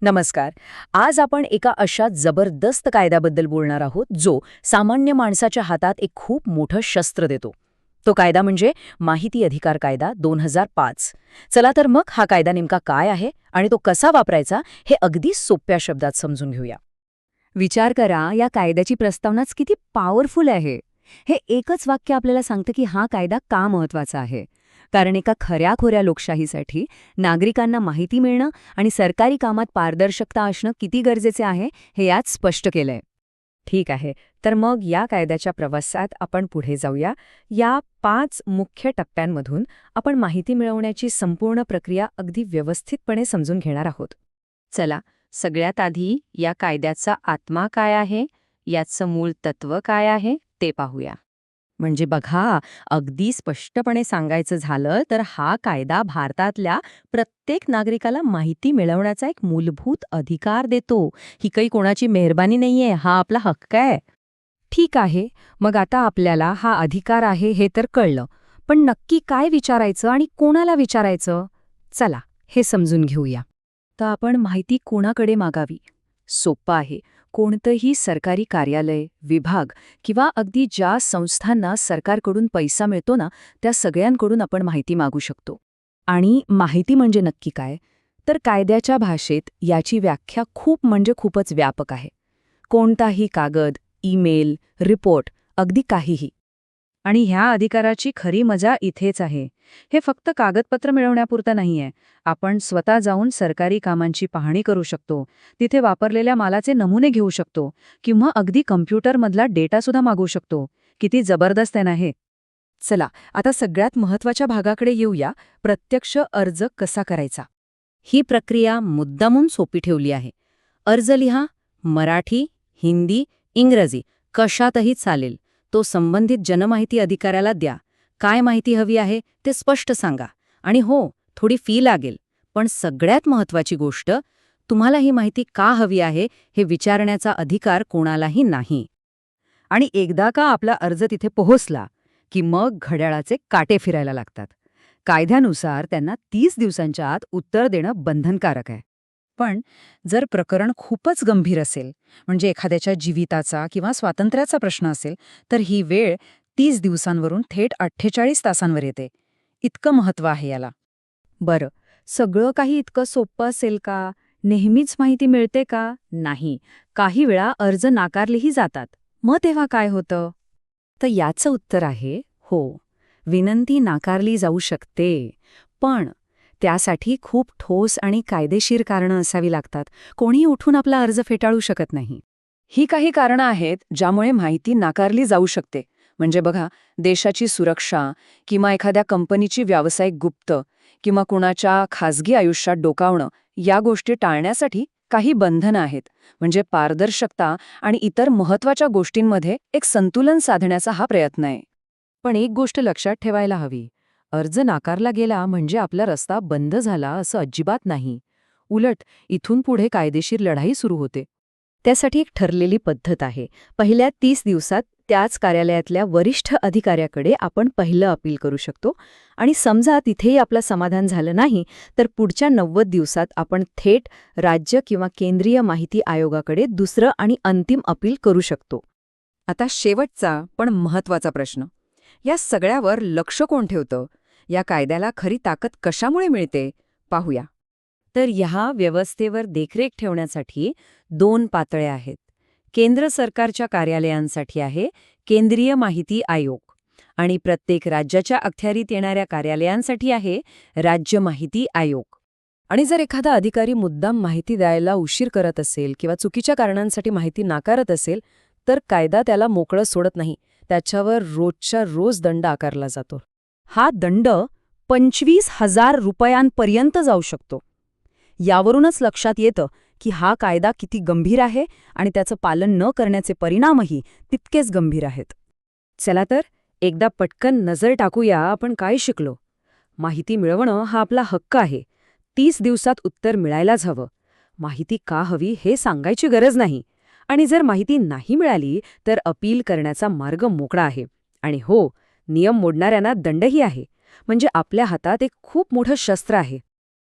नमस्कार. आज आपण एका अशा जबरदस्त कायद्याबद्दल बोलणार आहोत जो सामान्य माणसाच्या हातात एक खूप मोठं शस्त्र देतो. तो कायदा म्हणजे माहिती अधिकार कायदा 2005. चला तर मग हा कायदा नेमका काय आहे आणि तो कसा वापरायचा हे अगदी सोप्या शब्दात समजून घेऊया. विचार करा, या कायद्याची प्रस्तावनाच किती पॉवरफुल आहे. हे एकच वाक्य आपल्याला सांगतं की हा कायदा का महत्वाचा आहे. कारण एका खऱ्याखोऱ्या लोकशाहीसाठी नागरिकांना माहिती मिळणं आणि सरकारी कामात पारदर्शकता असणं किती गरजेचे आहे हे यात स्पष्ट केलंय. ठीक आहे, तर मग या कायद्याच्या प्रवासात आपण पुढे जाऊया. या 5 मुख्य टप्प्यांमधून आपण माहिती मिळवण्याची संपूर्ण प्रक्रिया अगदी व्यवस्थितपणे समजून घेणार आहोत. चला, सगळ्यात आधी या कायद्याचा आत्मा काय आहे, याचं मूळ तत्व काय आहे ते पाहूया. म्हणजे बघा, अगदी स्पष्टपणे सांगायचं झालं तर हा कायदा भारतातल्या प्रत्येक नागरिकाला माहिती मिळवण्याचा एक मूलभूत अधिकार देतो. ही काही कोणाची मेहरबानी नाहीये, हा आपला हक्क आहे. ठीक आहे, मग आता आपल्याला हा अधिकार आहे हे तर कळलं, पण नक्की काय विचारायचं आणि कोणाला विचारायचं? चला, हे समजून घेऊया. तर आपण माहिती कोणाकडे मागावी? सोपं आहे. कोणतंही सरकारी कार्यालय, विभाग किंवा अगदी ज्या संस्थांना सरकारकडून पैसा मिळतो ना, त्या सगळ्यांकडून आपण माहिती मागू शकतो. आणि माहिती म्हणजे नक्की काय? तर कायद्याच्या भाषेत याची व्याख्या खूप म्हणजे खूपच व्यापक आहे. कोणताही कागद, ईमेल, रिपोर्ट, अगदी काहीही. आणि ह्या अधिकाराची खरी मजा इथेच आहे. हे फक्त कागदपत्र मिळवण्यापुरतं नाहीये. आपण स्वतः जाऊन सरकारी कामांची पाहणी करू शकतो, तिथे वापरलेल्या मालाचे नमुने घेऊ शकतो किंवा अगदी कम्प्युटरमधला डेटासुद्धा मागू शकतो. किती जबरदस्त आहे ना हे. चला, आता सगळ्यात महत्त्वाच्या भागाकडे येऊया, प्रत्यक्ष अर्ज कसा करायचा. ही प्रक्रिया मुद्दामून सोपी ठेवली आहे. अर्ज लिहा, मराठी, हिंदी, इंग्रजी कशातही चालेल. तो संबंधित जनमाहिती अधिकाऱ्याला द्या. काय माहिती हवी आहे ते स्पष्ट सांगा. आणि हो, थोडी फी लागेल, पण सगळ्यात महत्त्वाची गोष्ट, तुम्हाला ही माहिती का हवी आहे हे विचारण्याचा अधिकार कोणालाही नाही. आणि एकदा का आपला अर्ज तिथे पोहोचला की मग घड्याळाचे काटे फिरायला लागतात. कायद्यानुसार त्यांना 30 दिवसांच्या आत उत्तर देणं बंधनकारक आहे. पण जर प्रकरण खूपच गंभीर असेल, म्हणजे एखाद्याच्या जीविताचा किंवा स्वातंत्र्याचा प्रश्न असेल, तर ही वेळ 30 दिवसांवरून थेट 48 तासांवर येते. इतकं महत्त्व आहे याला. बरं, सगळं काही इतकं सोपं असेल का? नेहमीच माहिती मिळते का? नाही. काही वेळा अर्ज नाकारलेही जातात. मग तेव्हा काय होतं? तर याचं उत्तर आहे हो. विनंती नाकारली जाऊ शकते. पण त्यासाठी खूप ठोस आणि कायदेशीर कारणं असावी लागतात. कोणी उठून आपला अर्ज फेटाळू शकत नाही. ही काही कारणं आहेत ज्यामुळे माहिती नाकारली जाऊ शकते. म्हणजे बघा, देशाची सुरक्षा किंवा एखाद्या कंपनीची व्यावसायिक गुप्त किंवा कुणाच्या खासगी आयुष्यात डोकावणं, या गोष्टी टाळण्यासाठी काही बंधनं आहेत. म्हणजे पारदर्शकता आणि इतर महत्त्वाच्या गोष्टींमध्ये एक संतुलन साधण्याचा हा प्रयत्न आहे. पण एक गोष्ट लक्षात ठेवायला हवी. अर्ज नाकारला गेला म्हणजे आपला रस्ता बंद झाला असं अजिबात नाही. उलट इथून पुढे कायदेशीर लढाई सुरू होते. त्यासाठी एक ठरलेली पद्धत आहे. पहिल्या 30 दिवसात त्याच कार्यालयातल्या वरिष्ठ अधिकाऱ्याकडे आपण पहिलं अपील करू शकतो आणि समजा तिथेही आपलं समाधान झालं नाही तर पुढच्या 90 दिवसात आपण थेट राज्य किंवा केंद्रीय माहिती आयोगाकडे दुसरं आणि अंतिम अपील करू शकतो. आता शेवटचा पण महत्त्वाचा प्रश्न. या सगळ्यावर लक्ष कोण ठेवतं? या कायद्याला खरी ताकद कशामुळे मिळते? पाहूया. तर ह्या व्यवस्थेवर देखरेख ठेवण्यासाठी 2 पातळ्या आहेत. केंद्र सरकारच्या कार्यालयांसाठी आहे केंद्रीय माहिती आयोग आणि प्रत्येक राज्याच्या अखत्यारीत येणाऱ्या कार्यालयांसाठी आहे राज्य माहिती आयोग. आणि जर एखादा अधिकारी मुद्दाम माहिती द्यायला उशीर करत असेल किंवा चुकीच्या कारणांसाठी माहिती नाकारत असेल तर कायदा त्याला मोकळं सोडत नाही. त्याच्यावर रोजच्या रोज दंड आकारला जातो. हा दंड 25,000 रुपयांपर्यंत जाऊ शकतो. यावरूनच लक्षात येतं की हा कायदा किती गंभीर आहे आणि त्याचं पालन न करण्याचे परिणामही तितकेच गंभीर आहेत. चला तर एकदा पटकन नजर टाकूया आपण काय शिकलो. माहिती मिळवणं हा आपला हक्क आहे. 30 दिवसात उत्तर मिळायलाच हवं. माहिती का हवी हे सांगायची गरज नाही. आणि जर माहिती नाही मिळाली तर अपील करण्याचा मार्ग मोकळा आहे. आणि हो, नियम मोडणाऱ्यांना दंडही आहे. म्हणजे आपल्या हातात एक खूप मोठं शस्त्र आहे.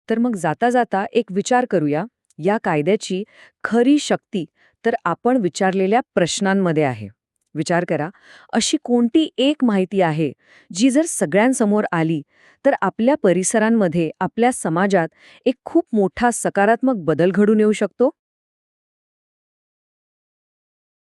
तर मग जाता जाता एक विचार करूया. या कायद्याची खरी शक्ती तर आपण विचारलेल्या प्रश्नांमध्ये आहे. विचार करा, अशी कोणती एक माहिती आहे जी जर सगळ्यांसमोर आली तर आपल्या परिसरांमध्ये, आपल्या समाजात एक खूप मोठा सकारात्मक बदल घडून येऊ शकतो?